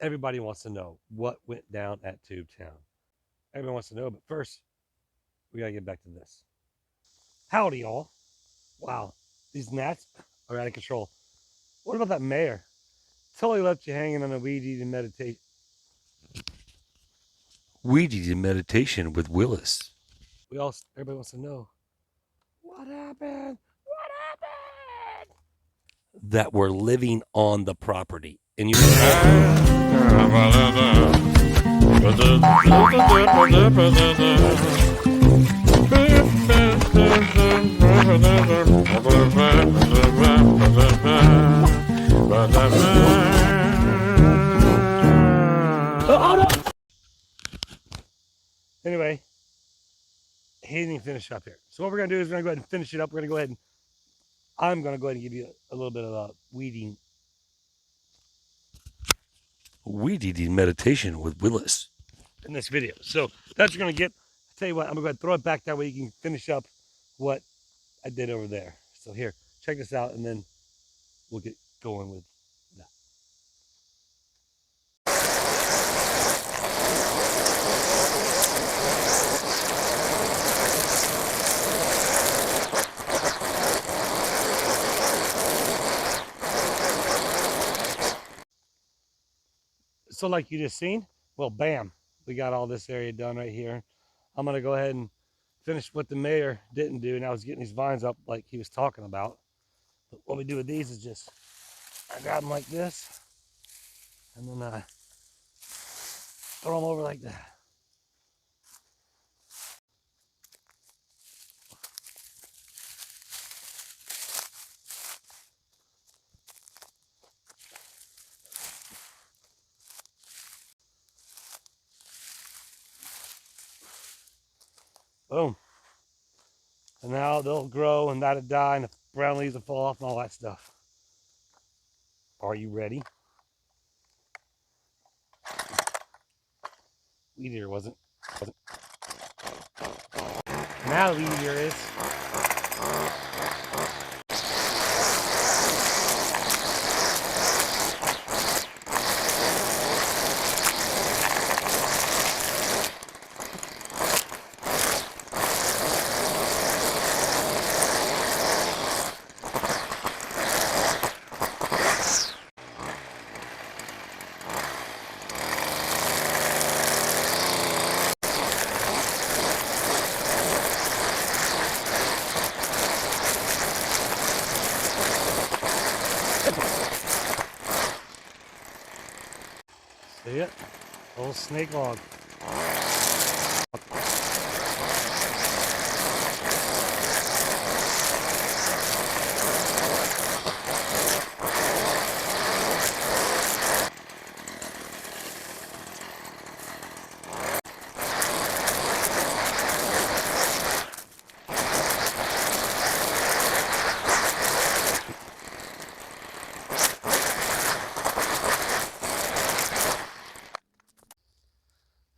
Everybody wants to know what went down at Tube Town. Everyone wants to know, but first, we gotta get back to this. Howdy, y'all. Wow, these gnats are out of control. What about that mayor? Totally left you hanging on a weed eating meditation. Weed eating meditation with Willis. Everybody wants to know what happened. What happened? That we're living on the property, and you're anyway, he didn't even finish up here. So what we're gonna do is we're gonna go ahead and finish it up. We're gonna go ahead and I'm gonna go ahead and give you a little bit of a weed eating meditation with Willis in this video. So that's what you're gonna get. I'll tell you what, I'm gonna go ahead and throw it back that way you can finish up what I did over there. So here, check this out, and then we'll get going with that. So like you just seen, well, bam, we got all this area done right here. I'm gonna go ahead and finish what the mayor didn't do, and I was getting these vines up like he was talking about. But what we do with these is just, I grab them like this, and then I throw them over like that. Boom. And now they'll grow and that'll die and the brown leaves will fall off and all that stuff. Are you ready? Weed eater wasn't. Now weed eater is. See it? Old snake log.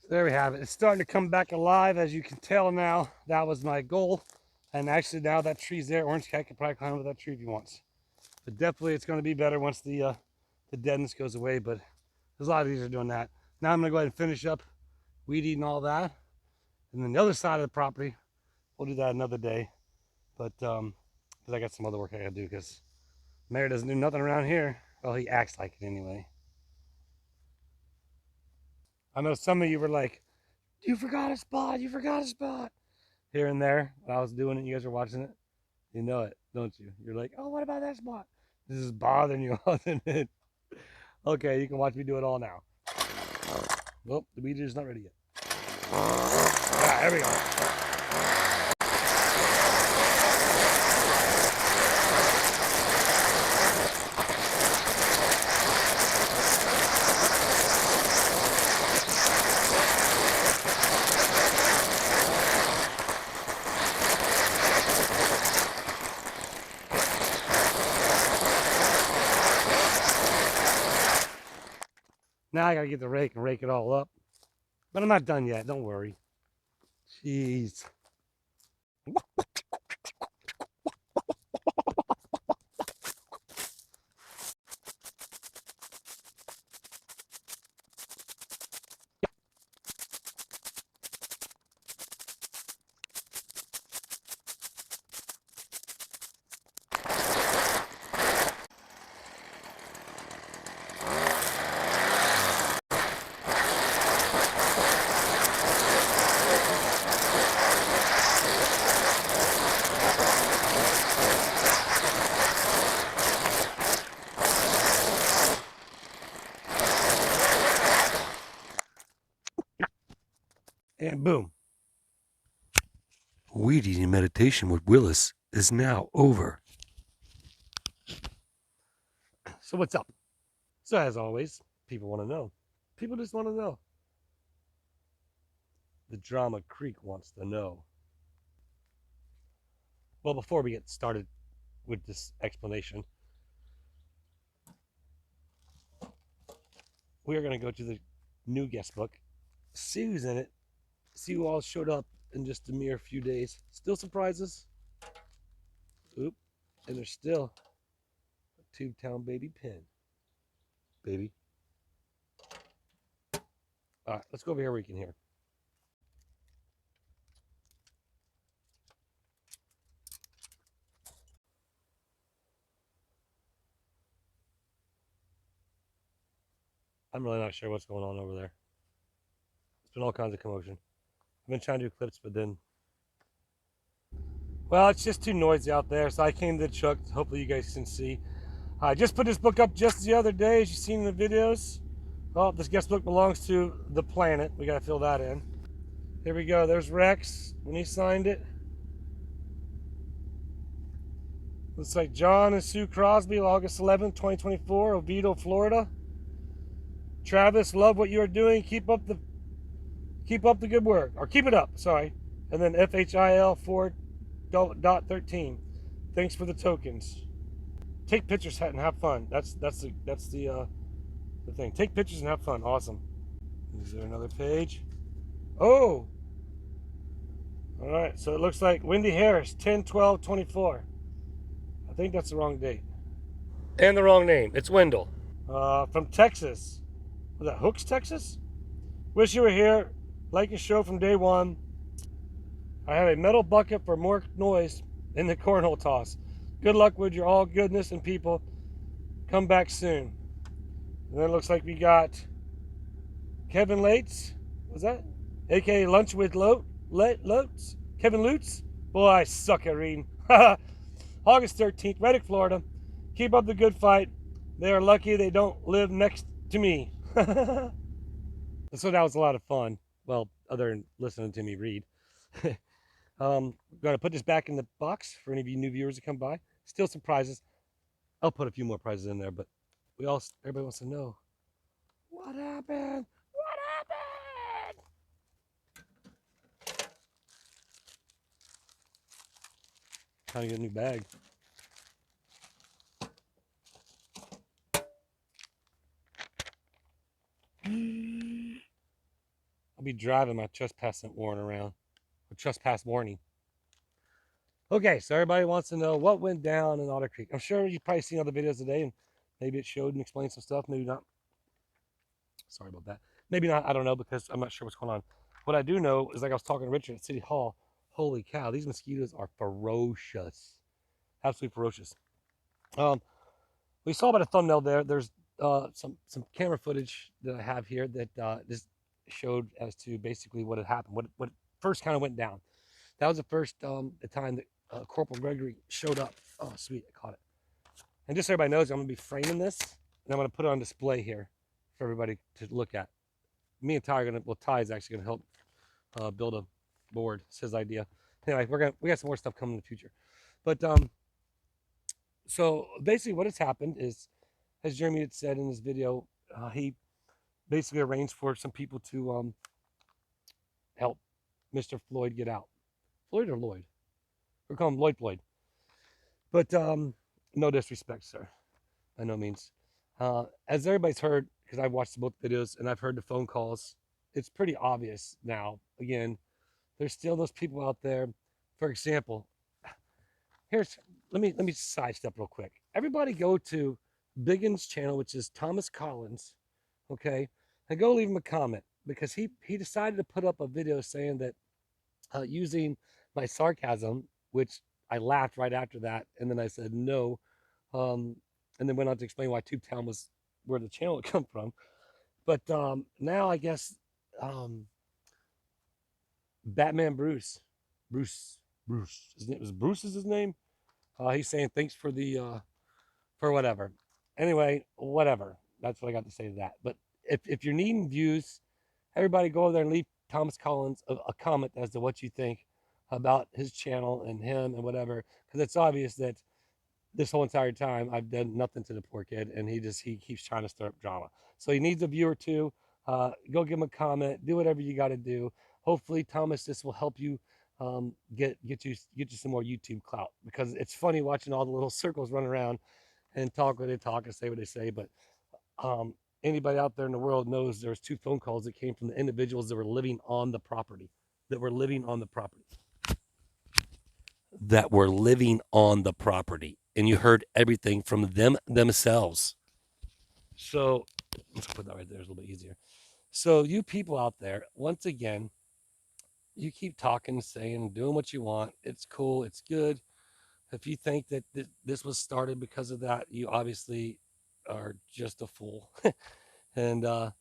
There we have it. It's starting to come back alive, as you can tell now. That was my goal. And actually now that tree's there. Orange cat can probably climb over that tree if he wants. But definitely it's going to be better once the deadness goes away. But there's a lot of these are doing that. Now I'm going to go ahead and finish up weed eating all that. And then the other side of the property, we'll do that another day. But because I got some other work I got to do because Mayor doesn't do nothing around here. Well, he acts like it anyway. I know some of you were like, you forgot a spot, you forgot a spot. Here and there, when I was doing it, you guys are watching it. You know it, don't you? You're like, oh, what about that spot? This is bothering you, isn't it? Okay, you can watch me do it all now. Well, the weed eater's not ready yet. Yeah, there we go. Now I gotta get the rake and rake it all up. But I'm not done yet, don't worry. Jeez. And boom. Weed eating meditation with Willis is now over. So what's up? So as always, people want to know. People just want to know. The Drama Creek wants to know. Well, before we get started with this explanation, we are going to go to the new guest book, see who's in it, see who all showed up in just a mere few days. Still surprises. Oop. And there's still a Tubetown baby pin. Baby. All right, let's go over here where we can hear. I'm really not sure what's going on over there. It's been all kinds of commotion. I've been trying to do clips, but then, well, it's just too noisy out there, so I came to the truck. Hopefully you guys can see. I just put this book up just the other day, as you've seen in the videos. Oh, this guest book belongs to The Planet. We got to fill that in. Here we go. There's Rex when he signed it. Looks like John and Sue Crosby, August 11th, 2024, Oviedo, Florida. Travis, love what you are doing. Keep up the good work, or keep it up. Sorry. And then FHIL 4.13. Thanks for the tokens. Take pictures and have fun. That's the thing. Take pictures and have fun. Awesome. Is there another page? Oh. All right. So it looks like Wendy Harris, 10/12/24. I think that's the wrong date. And the wrong name. It's Wendell. From Texas. Was that Hooks, Texas? Wish you were here. Like your show from day one. I have a metal bucket for more noise in the cornhole toss. Good luck with your all goodness and people. Come back soon. And then it looks like we got Kevin Lates. Was that? AKA Lunch with Lotes. Kevin Lutz. Boy, I suck at reading. August 13th, Reddick, Florida. Keep up the good fight. They are lucky they don't live next to me. So that was a lot of fun. Well, other than listening to me read. Going to put this back in the box for any of you new viewers to come by. Still some prizes. I'll put a few more prizes in there, but everybody wants to know what happened. What happened? Trying to get a new bag. I'll be driving my trespass warrant around. Or trespass warning. Okay, so everybody wants to know what went down in Otter Creek. I'm sure you've probably seen other videos today, and maybe it showed and explained some stuff. Maybe not. Sorry about that. Maybe not. I don't know, because I'm not sure what's going on. What I do know is, like I was talking to Richard at City Hall, holy cow, these mosquitoes are ferocious. Absolutely ferocious. We saw by the thumbnail there, there's some camera footage that I have here that just showed as to basically what had happened, what first kind of went down. That was the first the time that Corporal Gregory showed up. Oh, sweet, I caught it. And just so everybody knows, I'm going to be framing this, and I'm going to put it on display here for everybody to look at. Me and Ty are going to, well, Ty is actually going to help build a board. It's his idea. Anyway, we got some more stuff coming in the future. But so basically what has happened is, as Jeremy had said in his video, he basically arranged for some people to help Mr. Floyd get out. Floyd or Lloyd? We'll call him Lloyd. But no disrespect, sir. By no means. As everybody's heard, because I've watched both videos and I've heard the phone calls, it's pretty obvious now. Again, there's still those people out there. For example, let me sidestep real quick. Everybody go to Biggin's channel, which is Thomas Collins, okay, and go leave him a comment, because he decided to put up a video saying that using my sarcasm, which I laughed right after that, and then I said no, and then went on to explain why Tubetown was where the channel had come from. But now I guess Batman Bruce, his name was Bruce is his name. He's saying thanks for the for whatever. Anyway, whatever. That's what I got to say to that. But if you're needing views, everybody go over there and Thomas Collins a comment as to what you think about his channel and him and whatever, because it's obvious that this whole entire time I've done nothing to the poor kid, and he keeps trying to stir up drama. So he needs a view or two. Go give him a comment. Do whatever you got to do. Hopefully, Thomas, this will help you get you some more YouTube clout, because it's funny watching all the little circles run around and talk what they talk and say what they say. But um, anybody out there in the world knows there's 2 phone calls that came from the individuals that were living on the property, that were living on the property, and you heard everything from them themselves. So let's put that right there. It's a little bit easier. So you people out there, once again, you keep talking, saying, doing what you want. It's cool. It's good. If you think that this was started because of that, you obviously are just a fool. And um,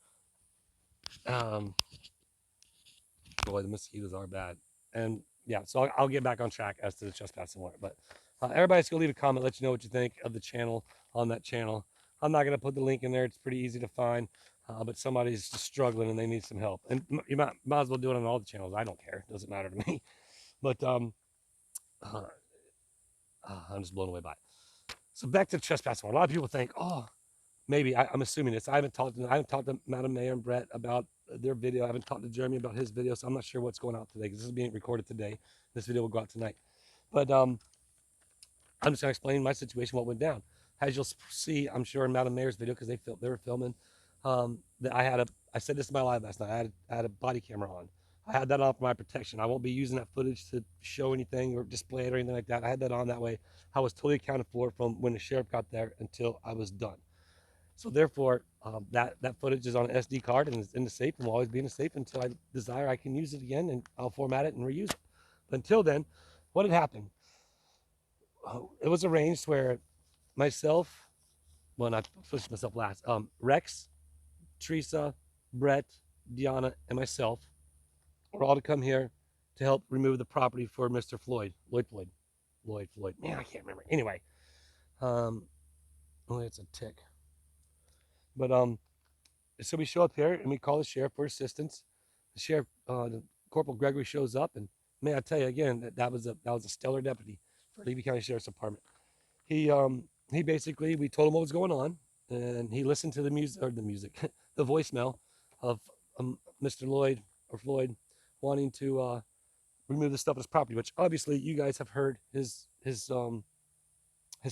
boy, the mosquitoes are bad. And yeah, so I'll get back on track as to the trespassing warrant. But everybody's gonna leave a comment, let you know what you think of the channel on that channel. I'm not gonna put the link in there. It's pretty easy to find. But somebody's just struggling and they need some help. And you might as well do it on all the channels. I don't care. It doesn't matter to me. But I'm just blown away by it. So back to the trespassing warrant. A lot of people think, oh, maybe I'm assuming this. I haven't talked to Madam Mayor and Brett about their video. I haven't talked to Jeremy about his video, so I'm not sure what's going out today, because this is being recorded today. This video will go out tonight. But I'm just gonna explain my situation, what went down. As you'll see, I'm sure in Madam Mayor's video, because they were filming, that I said this in my live last night. I had a body camera on. I had that on for my protection. I won't be using that footage to show anything or display it or anything like that. I had that on that way. I was totally accounted for from when the sheriff got there until I was done. So therefore, that footage is on an SD card and is in the safe and will always be in the safe until I desire I can use it again, and I'll format it and reuse it. But until then, what had happened? It was arranged where myself, well, not push myself last, Rex, Teresa, Brett, Deanna, and myself were all to come here to help remove the property for Mr. Floyd. Man, I can't remember. Anyway, oh, it's a tick. But so we show up here and we call the sheriff for assistance. The sheriff, Corporal Gregory, shows up, and may I tell you again that was a stellar deputy for Levy County Sheriff's Department. He basically, we told him what was going on, and he listened to the music, the voicemail of Mr. Lloyd or Floyd wanting to remove the stuff of his property, which obviously you guys have heard his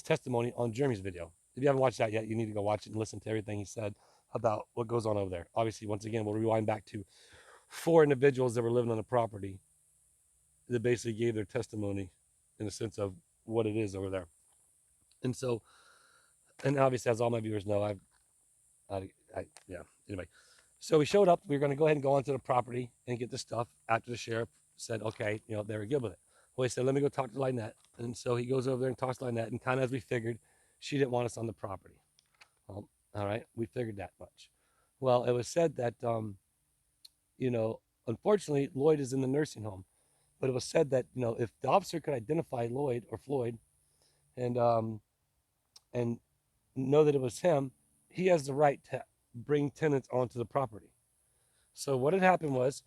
testimony on Jeremy's video. If you haven't watched that yet, you need to go watch it and listen to everything he said about what goes on over there. Obviously, once again, we'll rewind back to 4 individuals that were living on the property that basically gave their testimony in the sense of what it is over there. And so, and obviously, as all my viewers know, yeah, anyway. So we showed up. We were going to go ahead and go onto the property and get the stuff after the sheriff said, okay, they were good with it. Well, he said, let me go talk to Lynette. And so he goes over there and talks to Lynette, and kind of as we figured, she didn't want us on the property. All right, we figured that much. Well, it was said that, unfortunately, Lloyd is in the nursing home. But it was said that, if the officer could identify Lloyd or Floyd and know that it was him, he has the right to bring tenants onto the property. So what had happened was,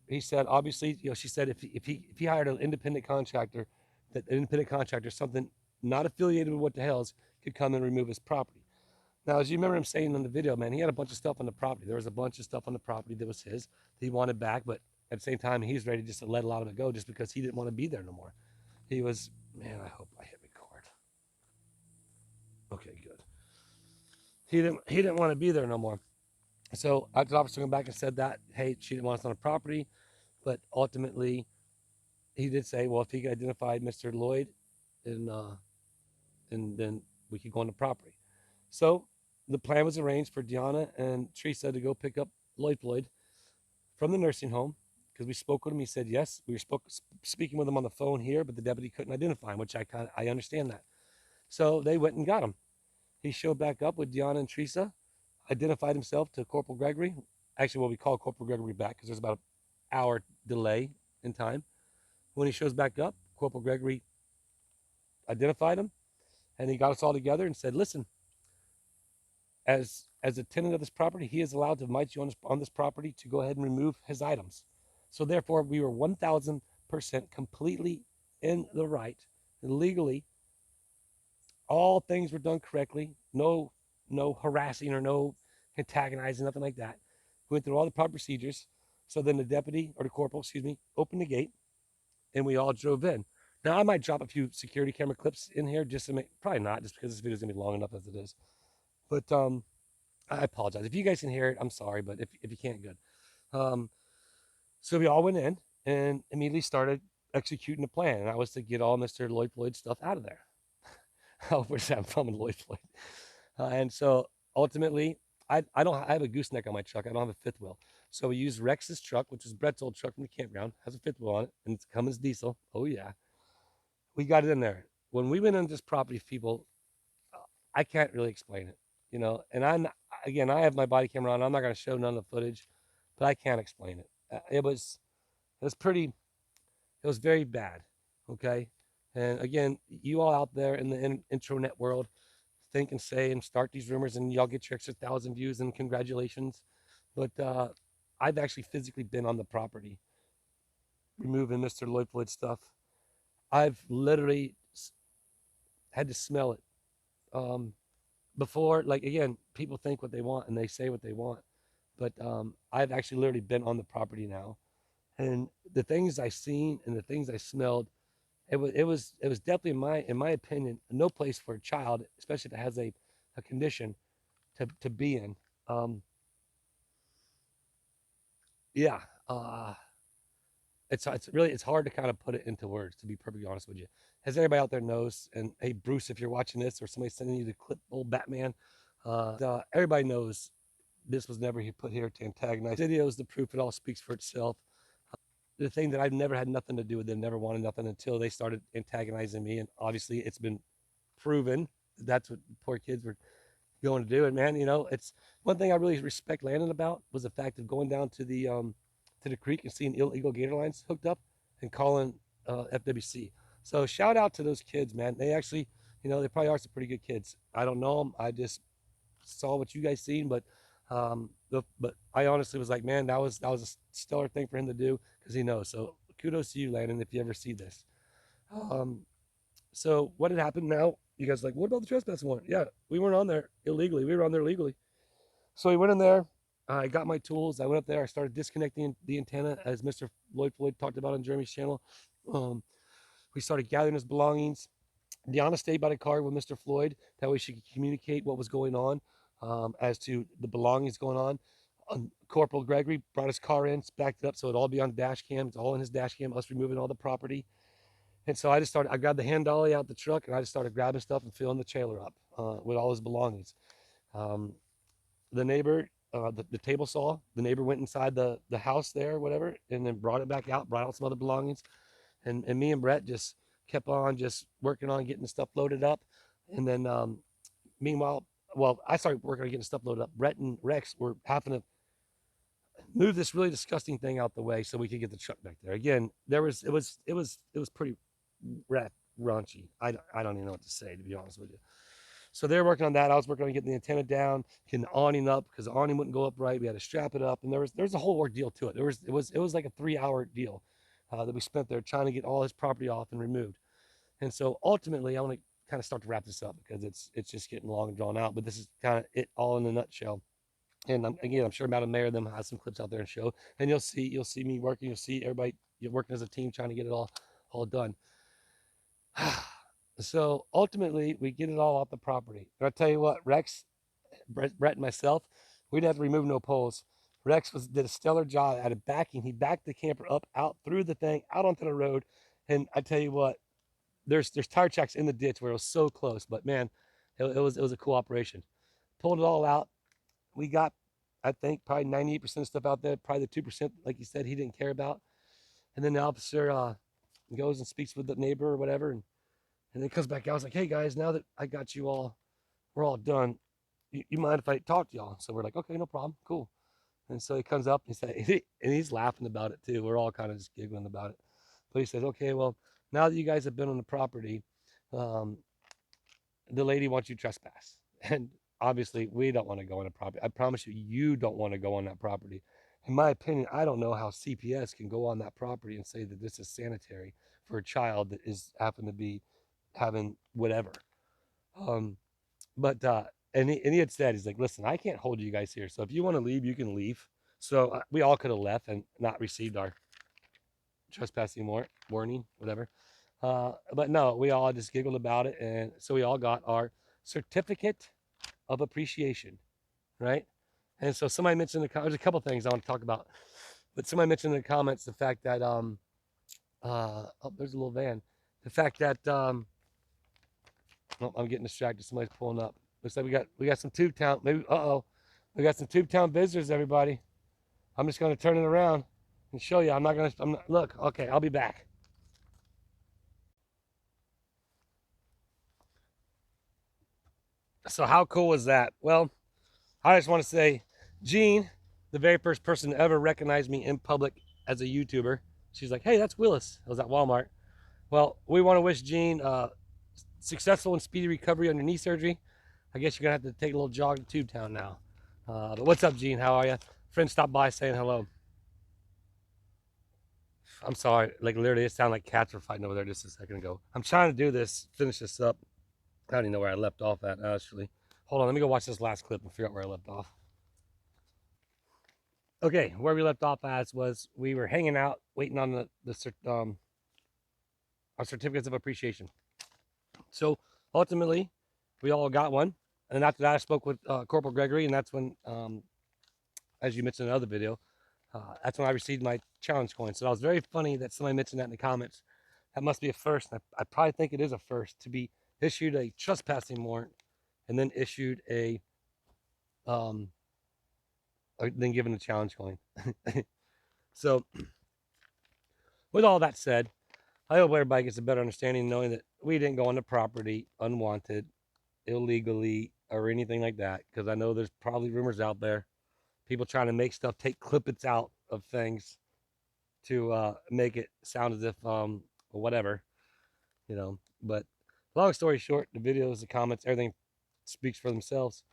he said, obviously, she said if he hired an independent contractor, that an independent contractor, something not affiliated with What the Hells, could come and remove his property. Now, as you remember him saying in the video, man, he had a bunch of stuff on the property. There was a bunch of stuff on the property that was his that he wanted back, but at the same time, he's ready just to let a lot of it go just because he didn't want to be there no more. He was, man, I hope I hit record. Okay, good. He didn't want to be there no more. So after the officer came back and said that, hey, she didn't want us on the property, but ultimately, he did say, well, if he could identify Mr. Lloyd, and then we could go on the property. So the plan was arranged for Deanna and Teresa to go pick up Lloyd Floyd from the nursing home, because we spoke with him. He said yes. We were speaking with him on the phone here, but the deputy couldn't identify him, which I understand that. So they went and got him. He showed back up with Deanna and Teresa, identified himself to Corporal Gregory. Actually, well, we called Corporal Gregory back because there's about an hour delay in time. When he shows back up, Corporal Gregory identified him, and he got us all together and said, listen, as a tenant of this property, he is allowed to invite you on this property to go ahead and remove his items. So therefore, we were 1,000% completely in the right, legally. All things were done correctly. No harassing or no antagonizing, nothing like that. We went through all the proper procedures. So then the deputy or the corporal, excuse me, opened the gate, and we all drove in. Now I might drop a few security camera clips in here just to make, probably not, just because this video is gonna be long enough as it is. But I apologize if you guys can hear it. I'm sorry, but if you can't, good. Um, so we all went in and immediately started executing the plan, and that was to get all Mr. Lloyd Floyd stuff out of there. Which I'm from Lloyd Floyd. And so ultimately, I have a gooseneck on my truck. I don't have a fifth wheel. So we used Rex's truck, which is Brett's old truck from the campground, has a fifth wheel on it, and it's Cummins diesel. Oh yeah, we got it in there. When we went on this property, people, I can't really explain it, you know. And again, I have my body camera on. I'm not going to show none of the footage, but I can't explain it. It was pretty. It was very bad. Okay, and again, you all out there in the intranet world think and say and start these rumors, and y'all get your extra 1,000 views, and congratulations. But I've actually physically been on the property removing Mr. Lloyd Floyd stuff. I've literally had to smell it. Before, like, again, people think what they want and they say what they want, but I've actually literally been on the property now, and the things I seen and the things I smelled, it was definitely, in my opinion, no place for a child, especially if it has a condition, to be in. Um, yeah, uh, it's hard to kind of put it into words, to be perfectly honest with you. As anybody out there knows, and hey Bruce, if you're watching this, or somebody sending you the clip, old Batman, everybody knows this was never put here to antagonize. Videos, the proof, it all speaks for itself. The thing that I've never had nothing to do with them, never wanted nothing until they started antagonizing me, and obviously it's been proven that's what poor kids were going to do. And man, it's one thing I really respect Landon about was the fact of going down to the creek and seeing illegal gator lines hooked up and calling FWC. So shout out to those kids, man. They actually, they probably are some pretty good kids. I don't know them. I just saw what you guys seen, but I honestly was like, man, that was a stellar thing for him to do because he knows. So kudos to you, Landon, if you ever see this. Um, so what had happened now? You guys are like, what about the trespass warrant? Yeah, we weren't on there illegally. We were on there legally. So we went in there. I got my tools. I went up there. I started disconnecting the antenna, as Mr. Lloyd Floyd talked about on Jeremy's channel. Um, we started gathering his belongings. Deanna stayed by the car with Mr. Floyd. That way she could communicate what was going on, as to the belongings going on. Corporal Gregory brought his car in, backed it up so it'd all be on dash cam. It's all in his dash cam, us removing all the property. And so I grabbed the hand dolly out the truck, and I just started grabbing stuff and filling the trailer up with all his belongings. Um, the neighbor, the table saw, the neighbor went inside the house there, whatever, and then brought it back out, brought out some other belongings. And me and Brett just kept on just working on getting the stuff loaded up. And then meanwhile, well, I started working on getting stuff loaded up. Brett and Rex were having to move this really disgusting thing out the way so we could get the truck back there. Again, it was pretty raunchy. I don't even know what to say, to be honest with you. So they're working on that. I was working on getting the antenna down, getting the awning up because the awning wouldn't go up right. We had to strap it up, and there's a whole ordeal to it. It was like a 3-hour deal that we spent there trying to get all his property off and removed. And so ultimately, I want to kind of start to wrap this up because it's just getting long and drawn out. But this is kind of it all in a nutshell. And again, I'm sure Madam Mayor them has some clips out there and show, and you'll see me working. You'll see everybody working as a team trying to get it all done. So ultimately, we get it all off the property. And I'll tell you what, Rex, Brett, and myself, we didn't have to remove no poles. Rex did a stellar job at backing. He backed the camper up, out through the thing, out onto the road. And I tell you what, there's tire tracks in the ditch where it was so close. But man, it was a cool operation. Pulled it all out. We got, I think, probably 98% of stuff out there. Probably the 2%, like you said, he didn't care about. And then the officer goes and speaks with the neighbor or whatever, and then comes back out. I was like, hey guys, now that I got you all, we're all done. You mind if I talk to y'all? So we're like, okay, no problem, cool. And so he comes up and and he's laughing about it too. We're all kind of just giggling about it. But he says, okay, well, now that you guys have been on the property, um, the lady wants you to trespass. And obviously, we don't want to go on the property. I promise you, you don't want to go on that property. in my opinion, I don't know how CPS can go on that property and say that this is sanitary for a child that is happen to be having whatever. Um, but and he had said, he's like, listen, I can't hold you guys here. So if you want to leave, you can leave. So we all could have left and not received our trespassing warning, whatever. But no, we all just giggled about it, and so we all got our certificate of appreciation, right? And so somebody mentioned there's a couple things I want to talk about, but somebody mentioned in the comments the fact that oh, there's a little van, the fact that oh, I'm getting distracted. Somebody's pulling up. Looks like we got some Tubetown. Maybe we got some Tubetown visitors. Everybody, I'm just going to turn it around and show you. I'm not look. Okay, I'll be back. So how cool was that? Well, I just want to say, Jean, the very first person to ever recognize me in public as a YouTuber, she's like, "Hey, that's Willis." I was at Walmart. Well, we want to wish Jean successful and speedy recovery on your knee surgery. I guess you're gonna have to take a little jog to Tubetown now. But what's up, Jean? How are you? Friend stopped by saying hello. I'm sorry, like literally, it sounded like cats were fighting over there just a second ago. I'm trying to do this, finish this up. I don't even know where I left off at actually. Hold on, let me go watch this last clip and figure out where I left off. Okay, where we left off as was we were hanging out, waiting on our certificates of appreciation. So ultimately, we all got one, and after that, I spoke with Corporal Gregory, and that's when, as you mentioned in another video, that's when I received my challenge coin. So that was very funny that somebody mentioned that in the comments. That must be a first. I probably think it is a first to be issued a trespassing warrant and then issued then given a challenge coin. So with all that said, I hope everybody gets a better understanding knowing that we didn't go on the property unwanted, illegally, or anything like that. Because I know there's probably rumors out there, people trying to make stuff, take clippets out of things to make it sound as if whatever, you know. But long story short, the videos, the comments, everything speaks for themselves.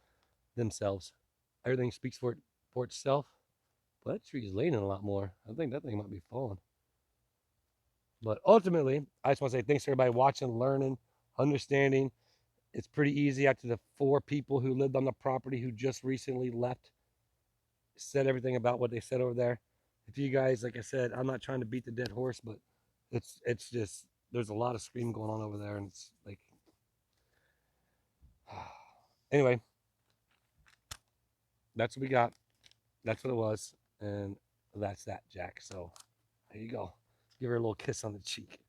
Everything speaks for itself. But that tree is leaning a lot more. I think that thing might be falling. But ultimately, I just want to say thanks to everybody watching, learning, understanding. It's pretty easy after the 4 people who lived on the property who just recently left said everything about what they said over there. If you guys, like I said, I'm not trying to beat the dead horse, but it's just there's a lot of screaming going on over there, and it's like anyway, that's what we got. That's what it was, and that's that, Jack. So there you go. Give her a little kiss on the cheek.